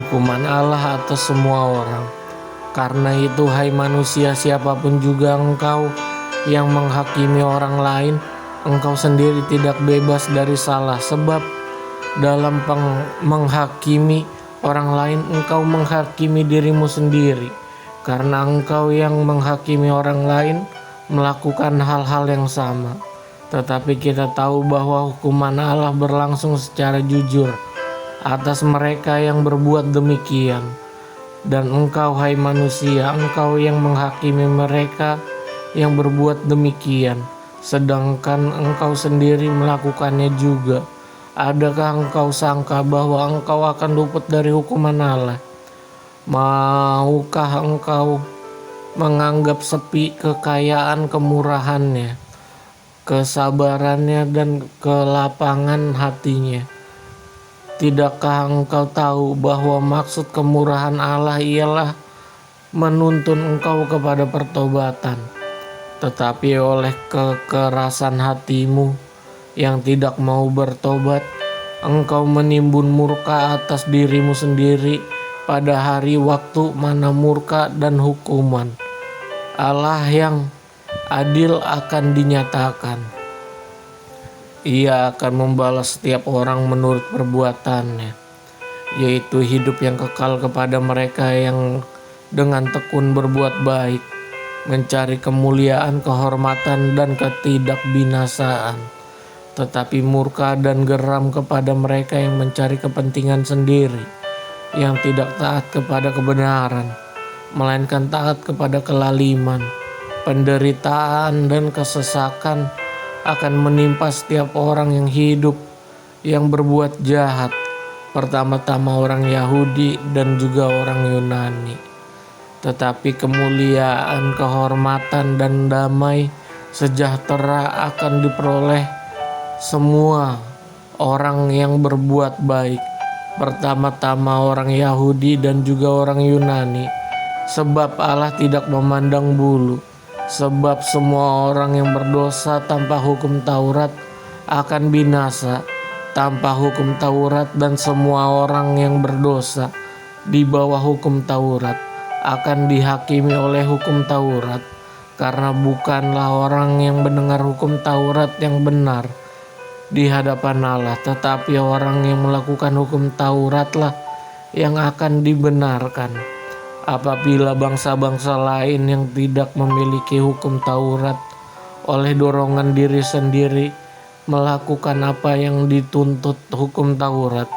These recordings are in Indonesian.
hukuman Allah atas semua orang. Karena itu, hai manusia, siapapun juga engkau yang menghakimi orang lain, engkau sendiri tidak bebas dari salah. Sebab dalam menghakimi orang lain, engkau menghakimi dirimu sendiri. Karena engkau yang menghakimi orang lain melakukan hal-hal yang sama. Tetapi kita tahu bahwa hukuman Allah berlangsung secara jujur atas mereka yang berbuat demikian. Dan engkau, hai manusia, engkau yang menghakimi mereka yang berbuat demikian, sedangkan engkau sendiri melakukannya juga. Adakah engkau sangka bahwa engkau akan luput dari hukuman Allah? Maukah engkau menganggap sepi kekayaan kemurahannya, kesabarannya, dan kelapangan hatinya? Tidakkah engkau tahu bahwa maksud kemurahan Allah ialah menuntun engkau kepada pertobatan? Tetapi oleh kekerasan hatimu yang tidak mau bertobat, engkau menimbun murka atas dirimu sendiri pada hari waktu mana murka dan hukuman Allah yang adil akan dinyatakan. Ia akan membalas setiap orang menurut perbuatannya, yaitu hidup yang kekal kepada mereka yang dengan tekun berbuat baik, mencari kemuliaan, kehormatan, dan ketidakbinasaan. Tetapi murka dan geram kepada mereka yang mencari kepentingan sendiri, yang tidak taat kepada kebenaran, melainkan taat kepada kelaliman. Penderitaan dan kesesakan akan menimpa setiap orang yang hidup, yang berbuat jahat, pertama-tama orang Yahudi dan juga orang Yunani. Tetapi kemuliaan, kehormatan, dan damai sejahtera akan diperoleh semua orang yang berbuat baik, pertama-tama orang Yahudi dan juga orang Yunani. Sebab Allah tidak memandang bulu. Sebab semua orang yang berdosa tanpa hukum Taurat akan binasa tanpa hukum Taurat, dan semua orang yang berdosa di bawah hukum Taurat akan dihakimi oleh hukum Taurat. Karena bukanlah orang yang mendengar hukum Taurat yang benar di hadapan Allah, tetapi orang yang melakukan hukum Tauratlah yang akan dibenarkan. Apabila bangsa-bangsa lain yang tidak memiliki hukum Taurat oleh dorongan diri sendiri melakukan apa yang dituntut hukum Taurat,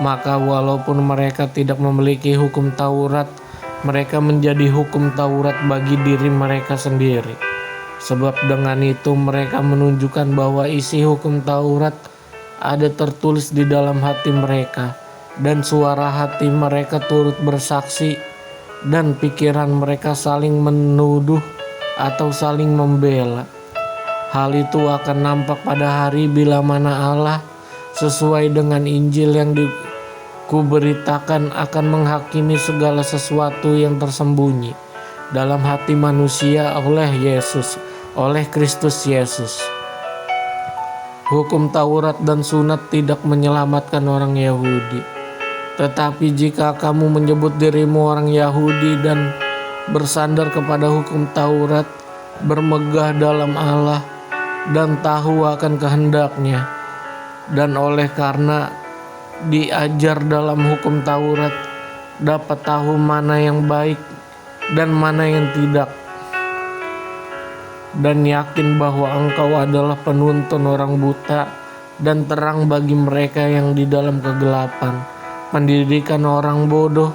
maka walaupun mereka tidak memiliki hukum Taurat, mereka menjadi hukum Taurat bagi diri mereka sendiri. Sebab dengan itu mereka menunjukkan bahwa isi hukum Taurat ada tertulis di dalam hati mereka, dan suara hati mereka turut bersaksi, dan pikiran mereka saling menuduh atau saling membela. Hal itu akan nampak pada hari bila mana Allah sesuai dengan Injil yang kuberitakan akan menghakimi segala sesuatu yang tersembunyi dalam hati manusia oleh Kristus Yesus. Hukum Taurat dan sunat tidak menyelamatkan orang Yahudi. Tetapi jika kamu menyebut dirimu orang Yahudi dan bersandar kepada hukum Taurat, bermegah dalam Allah, dan tahu akan kehendaknya, dan oleh karena diajar dalam hukum Taurat, dapat tahu mana yang baik dan mana yang tidak, dan yakin bahwa engkau adalah penuntun orang buta dan terang bagi mereka yang di dalam kegelapan, pendidikan orang bodoh,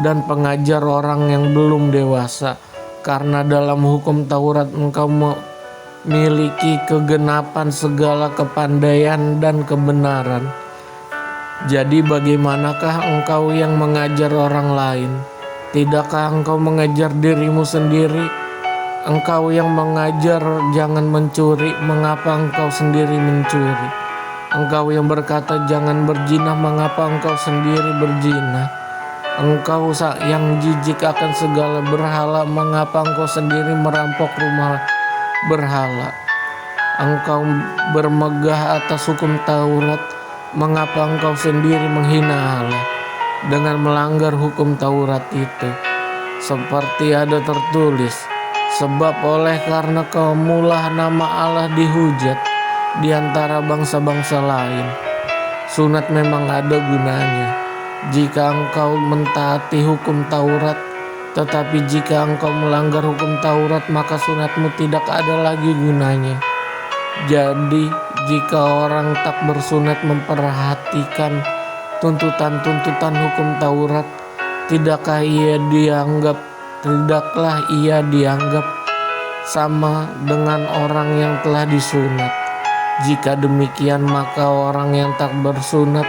dan pengajar orang yang belum dewasa. Karena dalam hukum Taurat engkau memiliki kegenapan segala kepandaian dan kebenaran. Jadi bagaimanakah engkau yang mengajar orang lain? Tidakkah engkau mengajar dirimu sendiri? Engkau yang mengajar jangan mencuri, mengapa engkau sendiri mencuri? Engkau yang berkata jangan berzina, mengapa engkau sendiri berzina? Engkau yang jijik akan segala berhala, mengapa engkau sendiri merampok rumah berhala? Engkau bermegah atas hukum Taurat, mengapa engkau sendiri menghina Allah? dengan melanggar hukum Taurat itu. Seperti ada tertulis, sebab oleh karena kamulah nama Allah dihujat di antara bangsa-bangsa lain. Sunat memang ada gunanya jika engkau mentaati hukum Taurat, tetapi jika engkau melanggar hukum Taurat, maka sunatmu tidak ada lagi gunanya. Jadi jika orang tak bersunat memperhatikan tuntutan-tuntutan hukum Taurat, tidaklah ia dianggap sama dengan orang yang telah disunat. Jika demikian, maka orang yang tak bersunat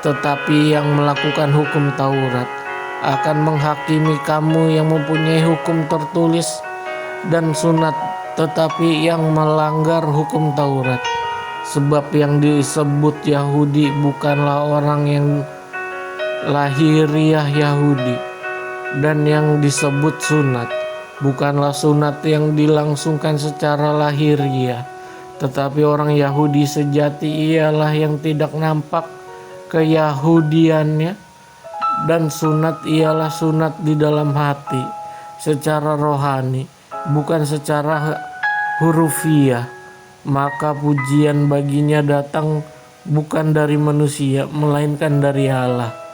tetapi yang melakukan hukum Taurat akan menghakimi kamu yang mempunyai hukum tertulis dan sunat tetapi yang melanggar hukum Taurat. Sebab yang disebut Yahudi bukanlah orang yang lahiriah Yahudi, dan yang disebut sunat bukanlah sunat yang dilangsungkan secara lahiriah, tetapi orang Yahudi sejati ialah yang tidak nampak keyahudiannya, dan sunat ialah sunat di dalam hati secara rohani, bukan secara hurufiah. Maka pujian baginya datang bukan dari manusia, melainkan dari Allah.